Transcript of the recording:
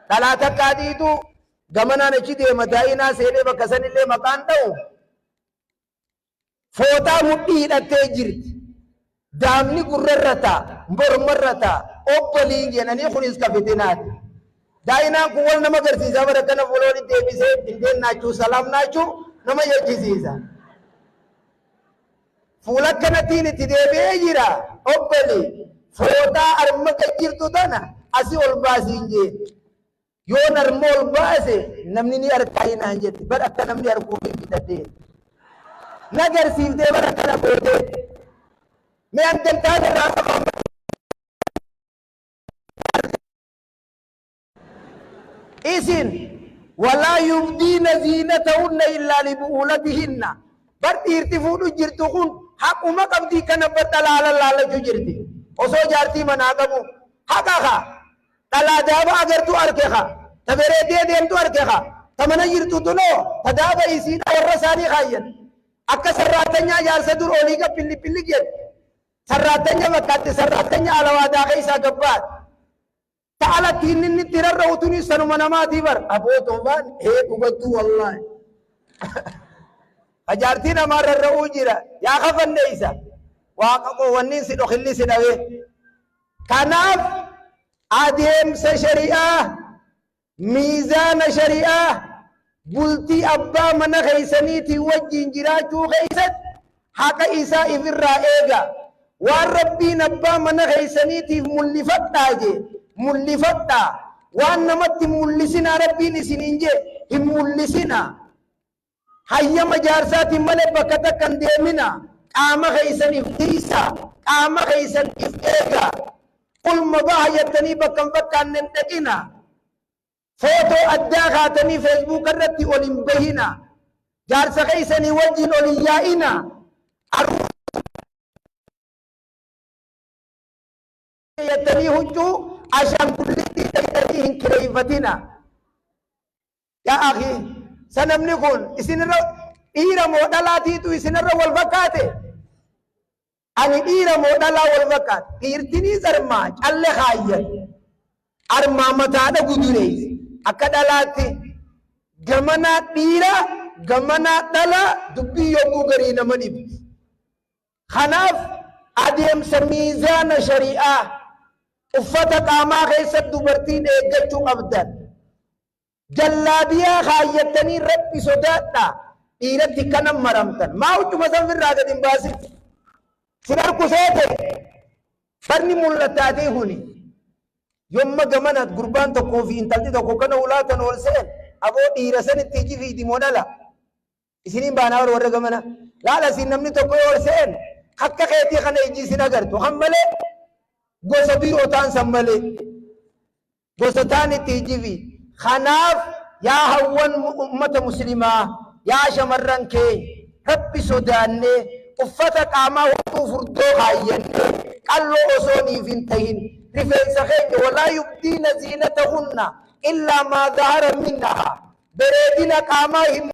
Talaata kaadiitu gamanaan achi deema daa'inaa seenee bakka sanillee maqaan ta'u footaa mudhii hidhattee jirti. Daamni gurrarra ta'a, mormarra ta'a, obboliin jedhanii kunis ka fitinaati. Daa'inaan kun wal nama agarsiisa bara kana fuloon deebisee indeen naachuu salaam naachuu nama jechisiisa. Fuula kanattiin itti deebi'ee jira obboli footaa arma jirtu tana asii ol baasiin jee. Yoon arma ol baase namni ni argaa hinaan jetti bara akka namni arguu hin bitadhee. Nagarsiiftee bara kana boodee mee antantaan irraa qabamu. Isin walaa yubdiina ziinatahunna illaa libu'uulatihinna bar dhiirti fuudhu jirtu kun haquma qabdii kana bar dhalaala laalachuu jirti. Osoo jaartii manaa qabu haqa kaa dhalaa daaba agartu arke kaa tabereedee deemtu arke kaa tamana jirtu tunoo tadaaba isiidha warra isaanii kaayyan akka sarraatanyaa jaarsa dur olii ga pilli pilli jedhu sarraatanya bakkaatti sarraatanya alawaadaa keessaa gabbaat ta'ala tiinni tirarra utuni sanuma namaatii bar abooto baan dhugattuu wallaahi ajaartii namaarra ra'uu jira yaa kafanneeysa waaqa qowanniin si dhokilli si dhawe kanaaf adeemsa shari'aa miizaana shari'aa bultii abbaa mana keeysaniitii wajjiin jiraachuu keeysatti haqa isaa ifirraa eega waan rabbiin abbaa mana keeysaniitiif mullifadhaa jee mullifadhaa waan namatti mullisinaa rabbiin isiniin jee hin mullisinaa hayyama jaarsaatiin malee bakka takka hin deemina qaama keeysaniif tiisaa qaama keeysaniif eegaa qulma baha jettanii bakkan bakkaan hin dhaqina footoo addaa kaatanii feesbuuk irratti ol hin bahina jaarsa keeysanii wajjin ol hin yaa'ina jettanii huccuu ashaangullitti ta'itanii hin kireeyfatina. Yaa akhi sanamni kun isinirra dhiira moo dhalaatiitu isinirra wal fakkaate? Ani dhiira moo dhalaa wal fakkaate? Dhiirtinii armaa calle kaayyan armaa mataadha gudureeyse akka dhalaatti gamanaa dhiira gamanaa dhala dubbii yogguu garii nama dhibdi. Kanaaf adeemsa miizaana shari'aa uffata qaamaa keessatti dubartiin eeggachuu qabdan. Jallaabiyaa kaayyattanii rabbi sodaadhaa dhiiratti kanan maramtan. Maa huccuma san firraa gad hin baasin. Sin harku seete barni mul'ataatee huni. Yomma gamanat gurbaan tokkoo fi intalti tokko kana ulaatan ol seen aboo dhiira sanitti iji fi dimoo dhala. Isiniin baanaa warra gamana. Laala isin namni tokko ol seen akka keetii kana iji isin agartu. Han malee gosa biroo taan san malee. Gosa taan itti iji fi. Kanaaf yaa hawwan ummata muslimaa yaa shamarran keenya rabbi sodaannee uffata qaamaa huccuu furdoo kaayyannee qalloo osoo niif hin tahin rifeensa keenya walaa yubdiina ziinatahunna illaa maa zahara minhaa bareedina qaamaa hin